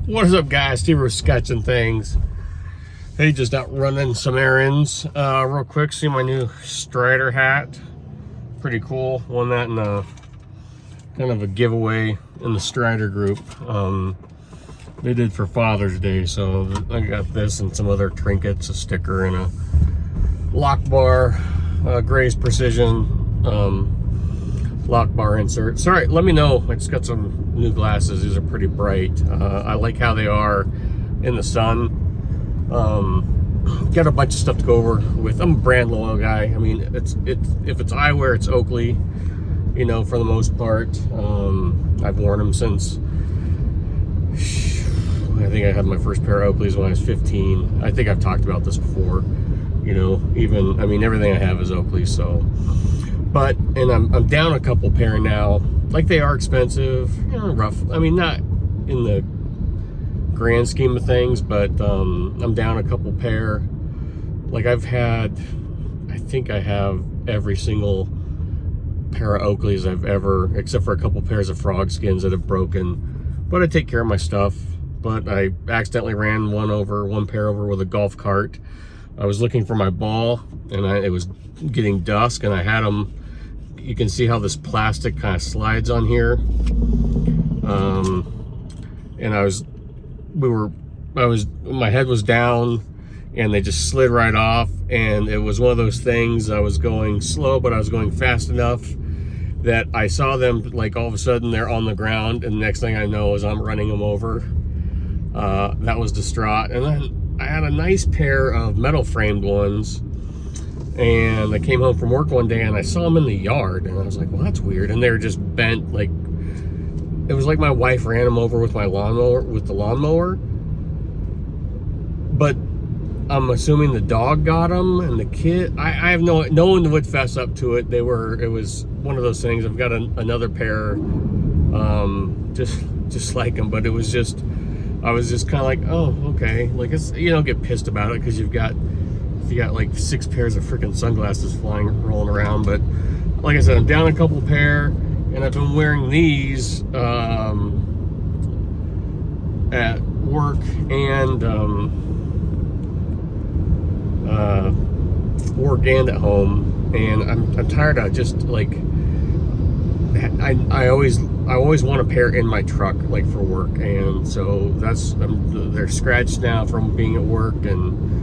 What is up, guys? Steve was sketching things. Hey, just out running some errands. Real quick, see my new Strider hat. Pretty cool. Won that in a kind of a giveaway in the Strider group. They did for Father's Day, so I got this and some other trinkets, a sticker, and a lock bar, Gray's Precision lock bar insert. Sorry, let me know. I just got some new glasses. These are pretty bright. I like how they are in the sun. Got a bunch of stuff to go over with. I'm a brand loyal guy. I mean, if it's eyewear, it's Oakley. You know, for the most part. I've worn them since I think I had my first pair of Oakleys when I was 15. I think I've talked about this before. You know, even, I mean, everything I have is Oakley, so. But, and I'm down a couple pair now. Like, they are expensive, you know, rough. I mean, not in the grand scheme of things, but I'm down a couple pair. Like, I think I have every single pair of Oakleys I've ever, except for a couple pairs of frog skins that have broken. But I take care of my stuff. But I accidentally ran one pair over with a golf cart. I was looking for my ball, and it was getting dusk, and I had them. You can see how this plastic kind of slides on here. And my head was down, and they just slid right off. And it was one of those things. I was going slow, but I was going fast enough that I saw them, like, all of a sudden they're on the ground, and the next thing I know is I'm running them over. That was distraught. And then I had a nice pair of metal framed ones, and I came home from work one day and I saw them in the yard, and I was like, well, that's weird. And they were just bent. Like, it was like my wife ran them over with the lawnmower. But I'm assuming the dog got them, and the kid, I have no one would fess up to it. It was one of those things. I've got another pair, just like them, but it was just, I was just kind of like, oh, okay. Like, it's, you don't get pissed about it because you got like 6 pairs of freaking sunglasses rolling around. But like I said, I'm down a couple pair, and I've been wearing these at work and at home, and I'm tired of just like, I always want a pair in my truck, like, for work, and so they're scratched now from being at work, and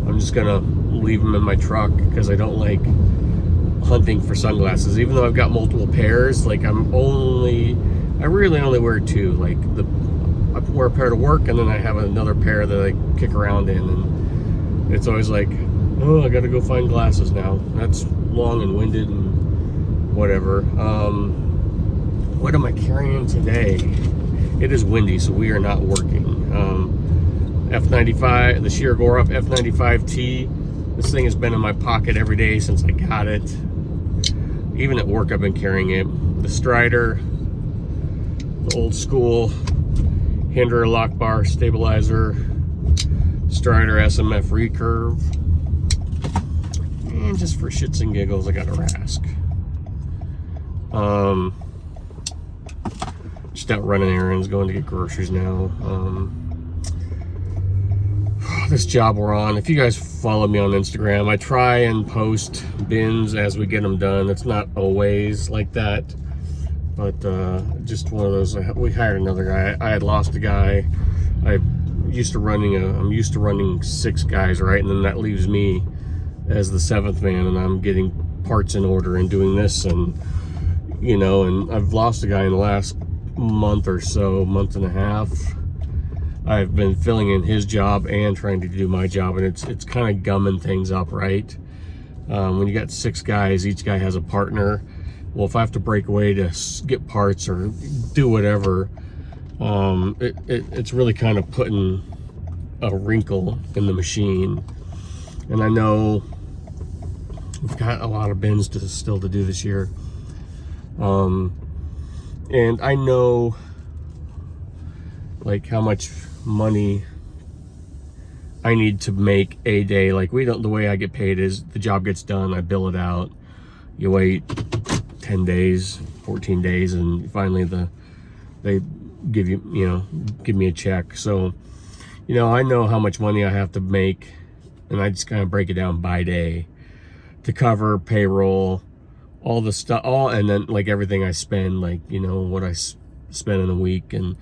I'm just gonna leave them in my truck because I don't like hunting for sunglasses. Even though I've got multiple pairs, like, I really only wear 2. Like, I wear a pair to work, and then I have another pair that I kick around in, and it's always like, oh, I gotta go find glasses now. That's long and winded and whatever. What am I carrying today? It is windy, so we are not working. F95, the Sheer Gorup F95T. This thing has been in my pocket every day since I got it. Even at work, I've been carrying it. The Strider, the old school Hinderer lock bar stabilizer, Strider SMF recurve, and just for shits and giggles, I got a Rask. Just out running errands, going to get groceries now. This job we're on, if you guys follow me on Instagram, I try and post bins as we get them done. It's not always like that, but just one of those. We hired another guy. I had lost a guy. I'm used to running 6 guys, right? And then that leaves me as the 7th man, and I'm getting parts in order and doing this, and you know, and I've lost a guy in the last month or so, month and a half. I've been filling in his job and trying to do my job, and it's kind of gumming things up, right? When you got 6 guys, each guy has a partner. Well, if I have to break away to get parts or do whatever, it's really kind of putting a wrinkle in the machine. And I know we've got a lot of bins still to do this year. And I know, like, how much money I need to make a day. Like, the way I get paid is the job gets done, I bill it out, you wait 10 days, 14 days, and finally they give me a check. So, I know how much money I have to make, and I just kind of break it down by day to cover payroll, all the stuff, and then like everything I spend, like, what I spend in a week, and,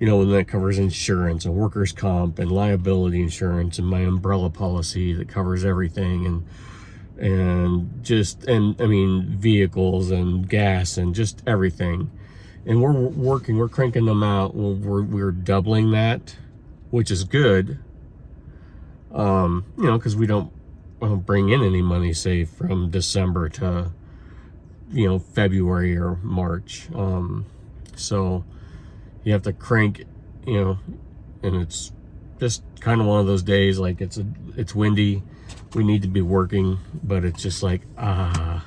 and that covers insurance and workers' comp and liability insurance and my umbrella policy that covers everything, and I mean, vehicles and gas and just everything. And we're cranking them out. We're doubling that, which is good. Because we don't bring in any money, say, from December to, February or March. So you have to crank, and it's just kind of one of those days, like it's windy. We need to be working, but it's just like, we're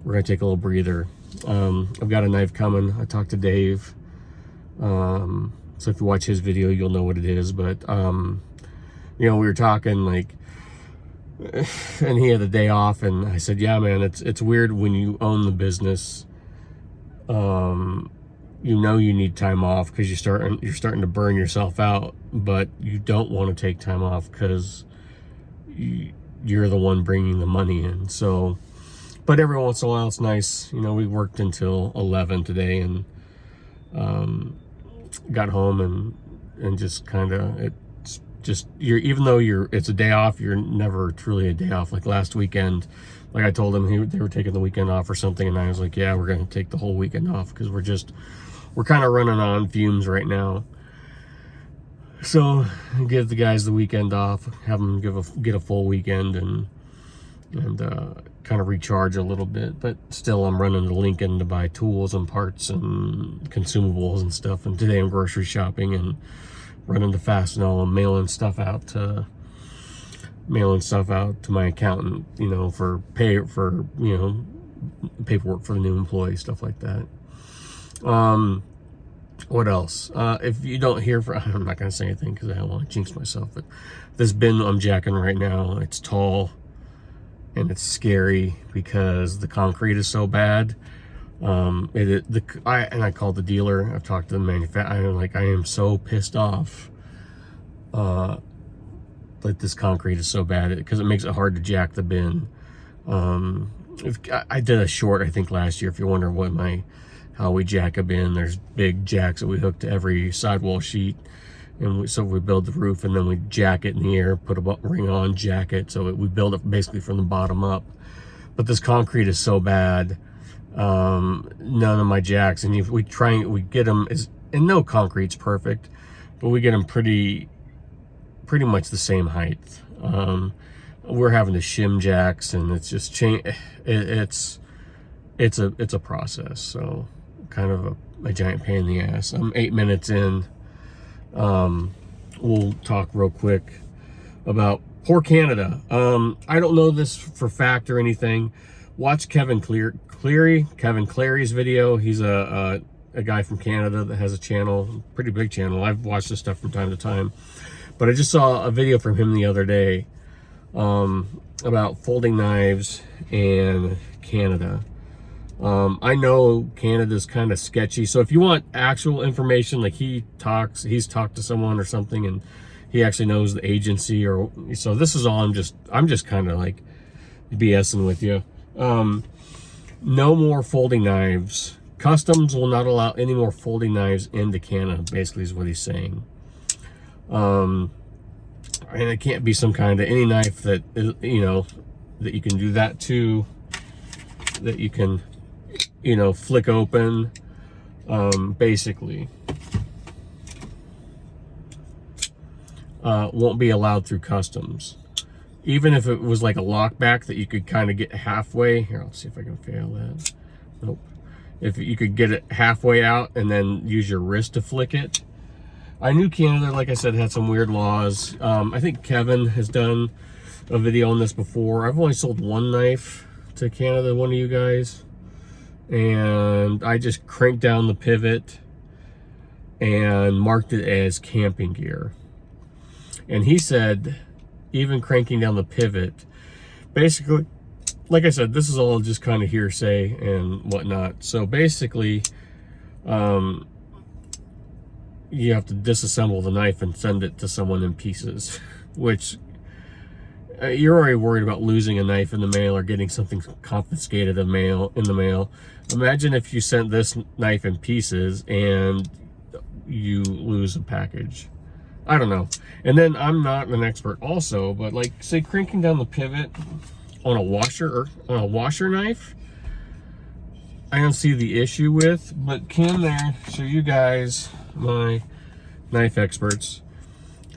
gonna take a little breather. I've got a knife coming. I talked to Dave. So if you watch his video, you'll know what it is. But, we were talking, like, and he had a day off, and I said, yeah, man, it's weird when you own the business. You need time off because you're starting to burn yourself out, but you don't want to take time off because you're the one bringing the money in. So, but every once in a while it's nice. We worked until 11 today, and got home and just kind of, it's just, even though it's a day off, you're never truly a day off. Like last weekend, like I told them they were taking the weekend off or something, and I was like, yeah, we're going to take the whole weekend off because we're kind of running on fumes right now. So give the guys the weekend off, have them get a full weekend, and kind of recharge a little bit. But still, I'm running to Lincoln to buy tools and parts and consumables and stuff. And today I'm grocery shopping and running to Fastenal and mailing stuff out to my accountant, for paperwork for the new employee, stuff like that. What else? If you don't hear I'm not going to say anything because I don't want to jinx myself, but this bin I'm jacking right now, it's tall and it's scary because the concrete is so bad. I called the dealer. I've talked to the manufacturer. I am so pissed off that this concrete is so bad because it makes it hard to jack the bin. I did a short, I think, last year. If you're wondering how we jack a bin, there's big jacks that we hook to every sidewall sheet, and so we build the roof, and then we jack it in the air, put a ring on, jack it, so we build it basically from the bottom up. But this concrete is so bad, none of my jacks, and we get them, and no concrete's perfect, but we get them pretty much the same height. We're having to shim jacks, and it's just it's a process. So kind of a giant pain in the ass. I'm 8 minutes in. We'll talk real quick about poor Canada. I don't know this for fact or anything. Watch Kevin Clary's video. He's a guy from Canada that has a channel, pretty big channel. I've watched this stuff from time to time, but I just saw a video from him the other day about folding knives in Canada. I know Canada's kind of sketchy, so if you want actual information, like he's talked to someone or something, and he actually knows the agency, so this is all I'm just kind of like BSing with you. No more folding knives. Customs will not allow any more folding knives into Canada, basically is what he's saying. And it can't be some kind of any knife that that you can do that to, that you can flick open, basically won't be allowed through customs. Even if it was like a lockback that you could kind of get halfway. Here, I'll see if I can fail that. Nope. If you could get it halfway out and then use your wrist to flick it. I knew Canada, like I said, had some weird laws. I think Kevin has done a video on this before. I've only sold one knife to Canada, one of you guys. And I just cranked down the pivot and marked it as camping gear. And he said, even cranking down the pivot, basically, like I said, this is all just kind of hearsay and whatnot. So basically, you have to disassemble the knife and send it to someone in pieces, which you're already worried about losing a knife in the mail or getting something confiscated in the mail. Imagine if you sent this knife in pieces and you lose a package. I don't know. And then I'm not an expert also, but like say cranking down the pivot on a washer knife, I don't see the issue with, but can there show you guys, my knife experts.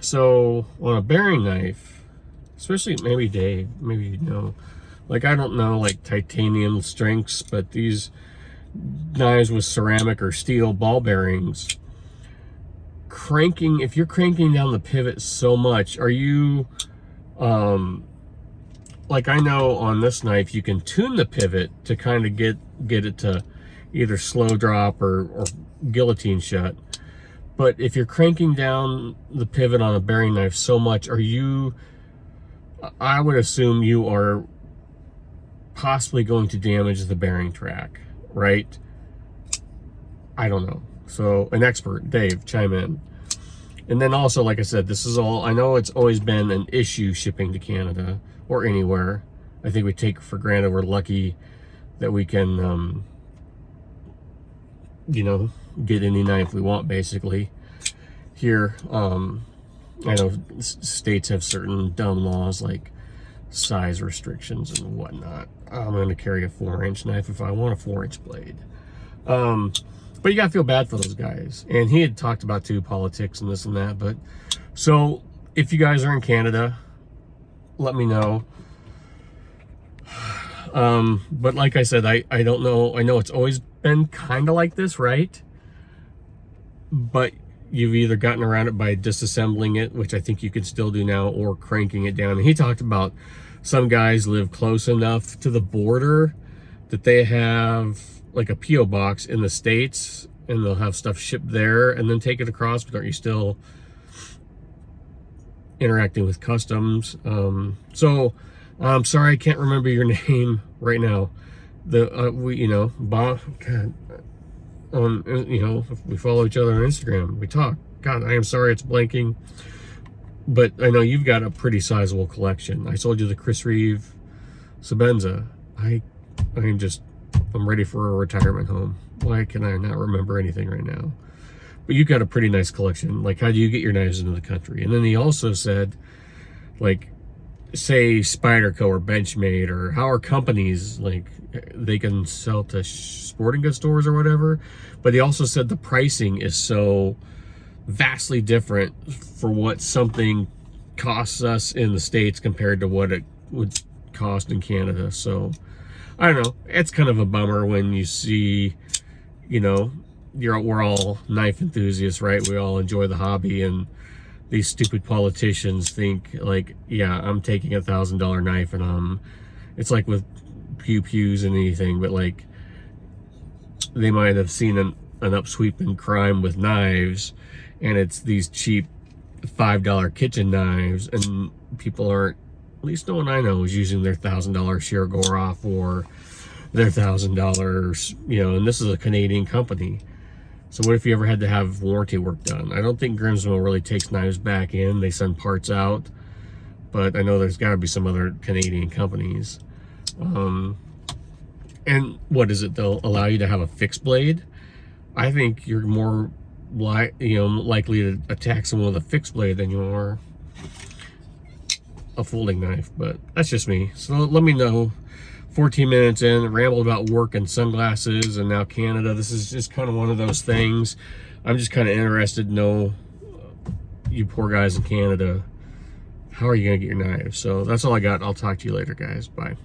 So on a bearing knife, especially maybe Dave, maybe you know, like I don't know like titanium strengths, but these knives with ceramic or steel ball bearings, if you're cranking down the pivot so much, are you like I know on this knife you can tune the pivot to kind of get it to either slow drop or guillotine shut. But if you're cranking down the pivot on a bearing knife so much, I would assume you are possibly going to damage the bearing track, right? I don't know. So an expert, Dave, chime in. And then also, like I said, this is all, I know it's always been an issue shipping to Canada or anywhere. I think we take for granted we're lucky that we can, you know, get any knife we want basically. Here, I know states have certain dumb laws like size restrictions and whatnot. I'm going to carry a 4-inch knife if I want a 4-inch blade. But you gotta feel bad for those guys. And he had talked about too politics and this and that. But so if you guys are in Canada, let me know. But like I said, I don't know. I know it's always been kind of like this, right? But you've either gotten around it by disassembling it, which I think you can still do now, or cranking it down. And he talked about some guys live close enough to the border that they have like a P.O. box in the States and they'll have stuff shipped there and then take it across, but are you still interacting with customs? So I'm sorry I can't remember your name right now. We Bob, God, we follow each other on Instagram, we talk. God, I am sorry it's blanking, but I know you've got a pretty sizable collection. I sold you the Chris Reeve Sebenza. I'm ready for a retirement home. Why can I not remember anything right now? But you've got a pretty nice collection. Like, how do you get your knives into the country? And then he also said, like, say Spyderco or Benchmade, or how are companies, like, they can sell to sporting goods stores or whatever. But he also said the pricing is so vastly different for what something costs us in the States compared to what it would cost in Canada. So I don't know, it's kind of a bummer when you see, we're all knife enthusiasts, right? We all enjoy the hobby, and these stupid politicians think like, yeah, I'm taking $1,000 knife and it's like with pews and anything, but like they might have seen an upsweep in crime with knives, and it's these cheap $5 kitchen knives, and people aren't, at least no one I know is using their $1,000 Shirogorov or their $1,000, and this is a Canadian company. So what if you ever had to have warranty work done? I don't think Grimsmo really takes knives back in. They send parts out, but I know there's got to be some other Canadian companies. And what is it? They'll allow you to have a fixed blade. I think you're more likely to attack someone with a fixed blade than you are a folding knife. But that's just me. So let me know. 14 minutes in, rambled about work and sunglasses and now Canada. This is just kind of one of those things. I'm just kind of interested to know, you poor guys in Canada, how are you gonna get your knives? So that's all I got. I'll talk to you later, guys. Bye.